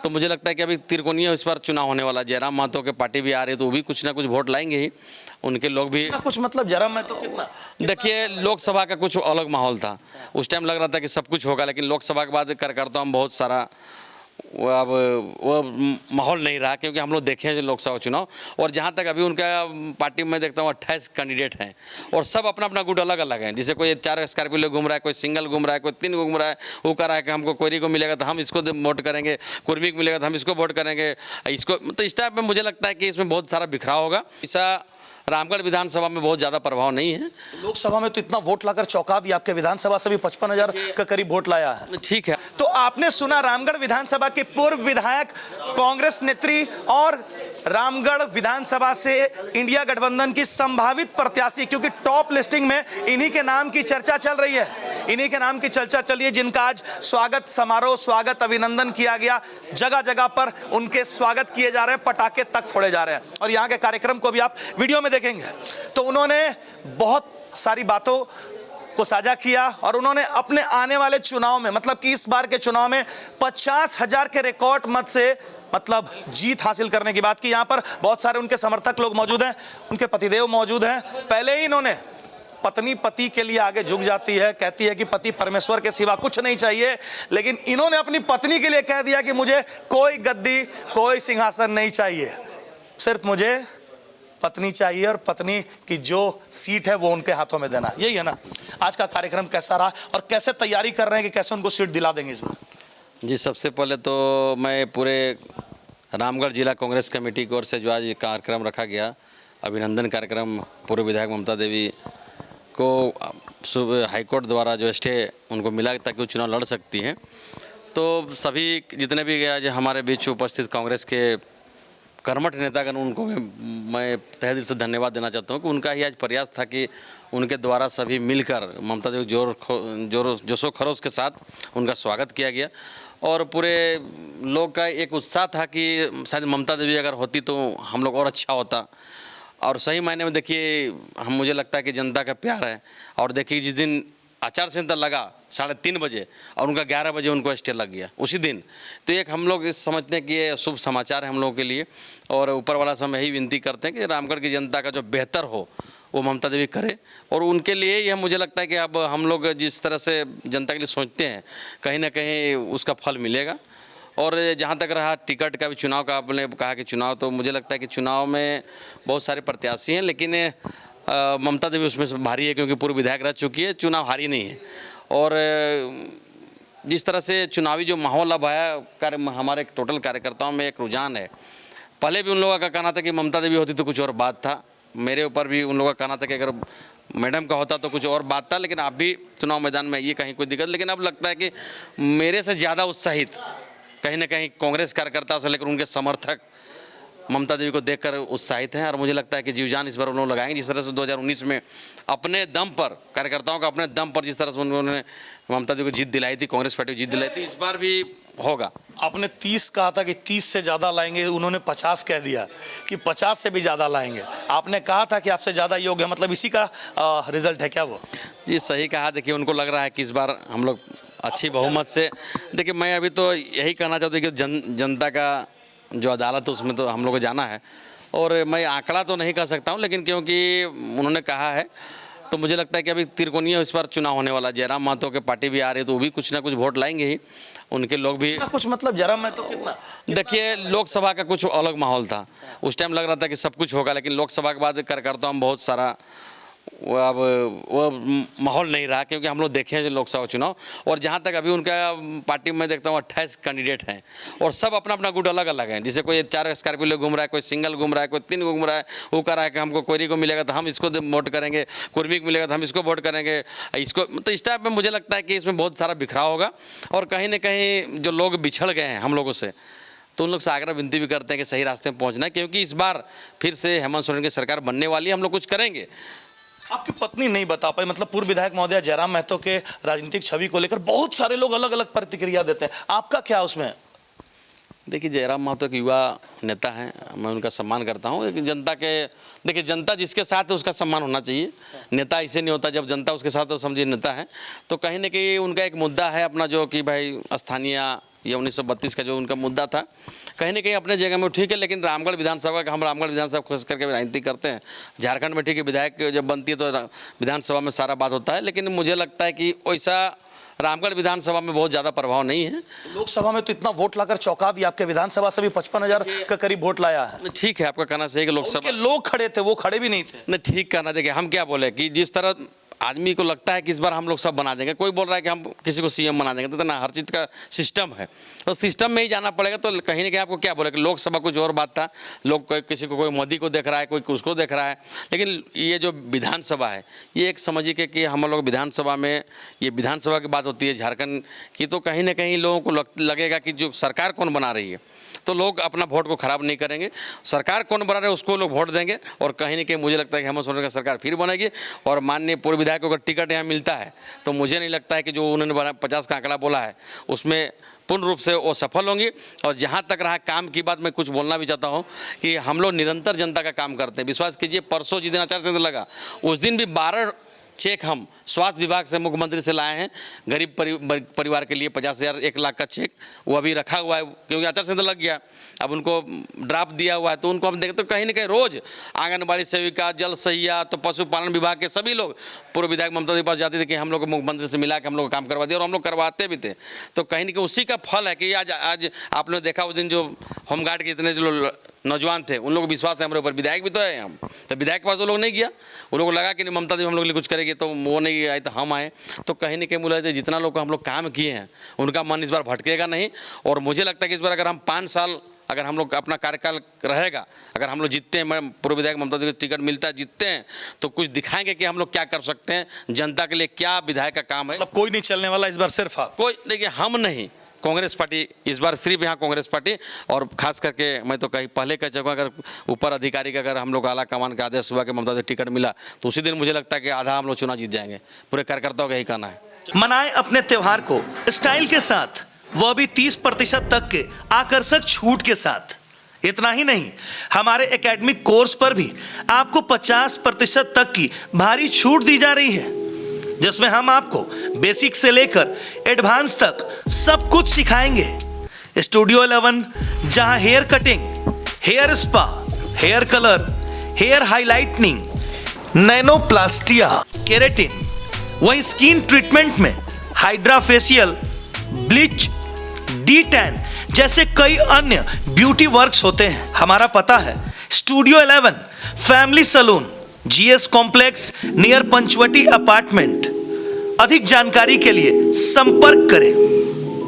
तो मुझे लगता है कि अभी त्रिकोणीय इस बार चुनाव होने वाला। जयराम महतो के पार्टी भी आ रही है तो वो भी कुछ ना कुछ वोट लाएंगे ही, उनके लोग भी कुछ मतलब जयराम महतो कितना देखिए, लोकसभा का कुछ अलग माहौल था उस टाइम, लग रहा था कि सब कुछ होगा, लेकिन लोकसभा के बाद कार्यकर्ताओं में बहुत सारा अब वो माहौल नहीं रहा, क्योंकि हम लोग देखे हैं लोकसभा चुनाव। और जहाँ तक अभी उनका पार्टी में देखता हूँ 28 कैंडिडेट हैं और सब अपना अपना गुट अलग अलग हैं। जैसे कोई 4 स्कॉर्पियो ले घूम रहा है, कोई सिंगल घूम रहा है, कोई 3 घूम रहा है। वो कह रहा है कि हमको कोयरी को मिलेगा तो हम इसको वोट करेंगे, कुर्मी को मिलेगा तो हम इसको वोट करेंगे, इसको। तो इस टाइप में मुझे लगता है कि इसमें बहुत सारा बिखराव होगा। ऐसा रामगढ़ विधानसभा में बहुत ज़्यादा प्रभाव नहीं है। लोकसभा में तो इतना वोट लाकर चौंका दिया, आपके विधानसभा से भी 55,000 के करीब वोट लाया है। ठीक है, तो आपने सुना रामगढ़ विधानसभा के पूर्व विधायक, कांग्रेस नेत्री और रामगढ़ विधानसभा से इंडिया गठबंधन की संभावित प्रत्याशी, क्योंकि टॉप लिस्टिंग में इन्हीं के नाम की चर्चा चल रही है, इन्हीं के नाम की चर्चा चल रही है, जिनका आज स्वागत समारोह, स्वागत अभिनंदन किया गया। जगह जगह पर उनके स्वागत किए जा रहे हैं, पटाखे तक फोड़े जा रहे हैं। और यहाँ के कार्यक्रम को भी आप वीडियो में देखेंगे तो उन्होंने बहुत सारी बातों को साझा किया और उन्होंने अपने आने वाले चुनाव में, मतलब कि इस बार के चुनाव में 50,000 के रिकॉर्ड मत से मतलब जीत हासिल करने की बात की। यहां पर बहुत सारे उनके समर्थक लोग मौजूद हैं, उनके पतिदेव मौजूद हैं। पहले ही इन्होंने पत्नी पति के लिए आगे झुक जाती है, कहती है कि पति परमेश्वर के सिवा कुछ नहीं चाहिए, लेकिन इन्होंने अपनी पत्नी के लिए कह दिया कि मुझे कोई गद्दी, कोई सिंहासन नहीं चाहिए, सिर्फ मुझे पत्नी चाहिए और पत्नी की जो सीट है वो उनके हाथों में देना। यही है ना। आज का कार्यक्रम कैसा रहा और कैसे तैयारी कर रहे हैं कि कैसे उनको सीट दिला देंगे इस बार? जी, सबसे पहले तो मैं पूरे रामगढ़ जिला कांग्रेस कमेटी की ओर से जो आज कार्यक्रम रखा गया, अभिनंदन कार्यक्रम, पूर्व विधायक ममता देवी को हाईकोर्ट द्वारा जो स्टे उनको मिला ताकि वो चुनाव लड़ सकती हैं, तो सभी जितने भी आज हमारे बीच उपस्थित कांग्रेस के कर्मठ नेतागण, उनको मैं तहे दिल से धन्यवाद देना चाहता हूँ कि उनका ही आज प्रयास था कि उनके द्वारा सभी मिलकर ममता देवी जोशो खरोश के साथ उनका स्वागत किया गया। और पूरे लोग का एक उत्साह था कि शायद ममता देवी अगर होती तो हम लोग और अच्छा होता। और सही मायने में देखिए, मुझे लगता है कि जनता का प्यार है। और देखिए, जिस दिन आचार संहिता लगा 3:30 बजे और उनका 11 बजे उनको स्टे लग गया उसी दिन, तो एक हम लोग इस समझते हैं कि ये शुभ समाचार है हम लोगों के लिए। और ऊपर वाला से हम यही विनती करते हैं कि रामगढ़ की जनता का जो बेहतर हो वो ममता देवी करे, और उनके लिए यह मुझे लगता है कि अब हम लोग जिस तरह से जनता के लिए सोचते हैं, कहीं ना कहीं उसका फल मिलेगा। और जहाँ तक रहा टिकट का भी, चुनाव का, आपने कहा कि चुनाव, तो मुझे लगता है कि चुनाव में बहुत सारे प्रत्याशी हैं, लेकिन ममता देवी उसमें से भारी है, क्योंकि पूर्व विधायक रह चुकी है, चुनाव हारी नहीं है। और जिस तरह से चुनावी जो माहौल अब आया, हमारे टोटल कार्यकर्ताओं में एक रुझान है। पहले भी उन लोगों का कहना था कि ममता देवी होती तो कुछ और बात था, मेरे ऊपर भी उन लोगों का कहना था कि अगर मैडम का होता तो कुछ और बात था, लेकिन अब भी चुनाव मैदान में ये कहीं कोई दिक्कत। लेकिन अब लगता है कि मेरे से ज़्यादा उत्साहित कहीं ना कहीं कांग्रेस कार्यकर्ता से लेकर उनके समर्थक ममता देवी को देखकर उत्साहित हैं। और मुझे लगता है कि जीव जान इस बार उन्होंने लगाएंगे, जिस तरह से 2019 में अपने दम पर, कार्यकर्ताओं का अपने दम पर जिस तरह से उन्होंने ममता देवी को जीत दिलाई थी, कांग्रेस पार्टी को जीत दिलाई थी, इस बार भी होगा। आपने 30 कहा था कि 30 से ज़्यादा लाएंगे, उन्होंने 50 कह दिया कि 50 से भी ज़्यादा लाएंगे। आपने कहा था कि आपसे ज़्यादा योग्य है, मतलब इसी का रिजल्ट है क्या वो? जी, सही कहा। देखिए, उनको लग रहा है कि इस बार हम लोग अच्छी बहुमत से, देखिए मैं अभी तो यही कहना चाहता हूँ कि जनता का जो अदालत है उसमें तो हम लोग को जाना है। और मैं आंकड़ा तो नहीं कह सकता हूँ, लेकिन क्योंकि उन्होंने कहा है तो मुझे लगता है कि अभी त्रिकोणीय इस बार चुनाव होने वाला। जयराम महतो के पार्टी भी आ रही है तो वो भी कुछ ना कुछ वोट लाएंगे ही, उनके लोग भी कुछ मतलब जयराम महतो कितना देखिए, लोकसभा का कुछ अलग माहौल था उस टाइम, लग रहा था कि सब कुछ होगा, लेकिन लोकसभा के बाद कार्यकर्ताओं में बहुत सारा अब वो माहौल नहीं रहा, क्योंकि हम लोग देखे हैं लोकसभा चुनाव। और जहाँ तक अभी उनका पार्टी में देखता हूँ 28 कैंडिडेट हैं और सब अपना अपना गुट अलग अलग हैं। जैसे कोई 4 स्कॉर्पियो ले घूम रहा है, कोई सिंगल घूम रहा है, कोई 3 घूम रहा है। वो कह रहा है कि हमको कोयरी को मिलेगा तो हम इसको वोट करेंगे, कुर्मी को मिलेगा तो हम इसको वोट करेंगे, इसको। तो इस टाइप में मुझे लगता है कि इसमें बहुत सारा बिखराव होगा। और कहीं ना कहीं जो लोग बिछड़ गए हैं हम लोगों से, तो उन लोग से आग्रह विनती भी करते हैं कि सही रास्ते में पहुँचना है, क्योंकि इस बार फिर से हेमंत सोरेन की सरकार बनने वाली है, हम लोग कुछ करेंगे। आपकी पत्नी नहीं बता पाई, मतलब पूर्व विधायक महोदय जयराम महतो के राजनीतिक छवि को लेकर बहुत सारे लोग अलग अलग प्रतिक्रिया देते हैं, आपका क्या उसमें? देखिए, जयराम महतो एक युवा नेता हैं, मैं उनका सम्मान करता हूँ। लेकिन जनता के, देखिए जनता जिसके साथ है उसका सम्मान होना चाहिए। नेता ऐसे नहीं होता, जब जनता उसके साथ तो समझिए नेता है। तो कहीं ना कहीं उनका एक मुद्दा है अपना, जो कि भाई स्थानीय ये 1932 का जो उनका मुद्दा था, कहीं ना कहीं अपने जगह में ठीक है। लेकिन रामगढ़ विधानसभा का, हम रामगढ़ विधानसभा खुश करके राजनीति करते हैं। झारखंड में ठीक है, विधायक जब बनती है तो विधानसभा में सारा बात होता है, लेकिन मुझे लगता है कि वैसा रामगढ़ विधानसभा में बहुत ज़्यादा प्रभाव नहीं है। लोकसभा में तो इतना वोट लाकर चौंका दिया, आपके विधानसभा से भी 55,000 का करीब वोट लाया है। ठीक है, आपका कहना सही है कि लोकसभा के लोग खड़े थे, वो खड़े भी नहीं थे। नहीं, ठीक कहना। देखिए, हम क्या बोले कि जिस तरह आदमी को लगता है कि इस बार हम लोग सब बना देंगे, कोई बोल रहा है कि हम किसी को सीएम बना देंगे, तो ना, हर चीज़ का सिस्टम है, तो सिस्टम में ही जाना पड़ेगा। तो कहीं ना कहीं आपको क्या बोले कि लोकसभा कुछ और बात था, लोग किसी को, कोई मोदी को देख रहा है, कोई उसको देख रहा है, लेकिन ये जो विधानसभा है, ये एक समझिए कि हम लोग विधानसभा में, ये विधानसभा की बात होती है झारखंड की, तो कहीं ना कहीं लोगों को लगेगा कि जो सरकार कौन बना रही है, तो लोग अपना वोट को खराब नहीं करेंगे। सरकार कौन बना रहे उसको लोग वोट देंगे, और कहीं ना कहीं मुझे लगता है कि हेमंत सोरेन का सरकार फिर बनेगी। और माननीय पूर्व विधायक को अगर टिकट यहाँ मिलता है तो मुझे नहीं लगता है कि जो उन्होंने 50 का आंकड़ा बोला है उसमें पूर्ण रूप से वो सफल होंगी। और जहाँ तक रहा काम की बात, मैं कुछ बोलना भी चाहता हूँ कि हम लोग निरंतर जनता का काम करते हैं। विश्वास कीजिए, परसों जिस दिन आचार संहिता लगा उस दिन भी 12 चेक हम स्वास्थ्य विभाग से, मुख्यमंत्री से लाए हैं, गरीब परिवार के लिए 50,000 1 लाख का चेक, वो अभी रखा हुआ है क्योंकि आचार संहिता लग गया। अब उनको ड्राफ्ट दिया हुआ है, तो उनको हम देखें तो कहीं ना कहीं रोज़ आंगनबाड़ी सेविका, जल सहिया, तो पशुपालन विभाग के सभी लोग पूर्व विधायक ममता के पास जाते थे कि हम लोग मुख्यमंत्री से मिला के हम लोग काम करवा दिया, और हम लोग करवाते भी थे। तो कहीं ना कहीं उसी का फल है कि आज आपने देखा उस दिन जो होमगार्ड के इतने जो नौजवान थे, उन लोगों को विश्वास है हमारे ऊपर। विधायक भी तो है, हम तो विधायक के पास वो लोग नहीं गया, वो लोग लगा कि नहीं ममता देवी हम लोग के लिए कुछ करेगी, तो वो नहीं आए तो हम आए। तो कहीं ना कहीं मुझे जितना लोग को हम लोग काम किए हैं उनका मन इस बार भटकेगा नहीं। और मुझे लगता है कि इस बार अगर हम 5 साल अगर हम लोग अपना कार्यकाल रहेगा, अगर हम लोग जीतते हैं, पूर्व विधायक ममता देवी को टिकट मिलता है, जीतते हैं, तो कुछ दिखाएंगे कि हम लोग क्या कर सकते हैं, जनता के लिए क्या विधायक का काम है। मतलब कोई नहीं चलने वाला इस बार, सिर्फ आप? कोई, देखिए, हम नहीं, कांग्रेस पार्टी इस बार सिर्फ यहाँ कांग्रेस पार्टी। और खास करके मैं तो कहीं पहले कह चुका, अगर ऊपर अधिकारी का अगर हम लोग आला कमान का आदेश हुआ कि ममता देवी टिकट मिला तो उसी दिन मुझे लगता है कि आधा हम लोग चुनाव जीत जाएंगे। पूरे कार्यकर्ताओं का यही कहना है। मनाएं अपने त्योहार को स्टाइल के साथ, वह भी 30% तक के आकर्षक छूट के साथ। इतना ही नहीं, हमारे एकेडमिक कोर्स पर भी आपको 50% तक की भारी छूट दी जा रही है, जिसमें हम आपको बेसिक से लेकर एडवांस तक सब कुछ सिखाएंगे। स्टूडियो 11, जहां hair cutting, hair spa, hair colour, hair highlighting, nanoplastia, keratin, वहीं स्किन ट्रीटमेंट में हाइड्रा फेशियल, ब्लीच, डी-टैन जैसे कई अन्य ब्यूटी वर्क्स होते हैं। हमारा पता है studio 11 family salon, GS complex near Panchvati apartment. अधिक जानकारी के लिए संपर्क करें।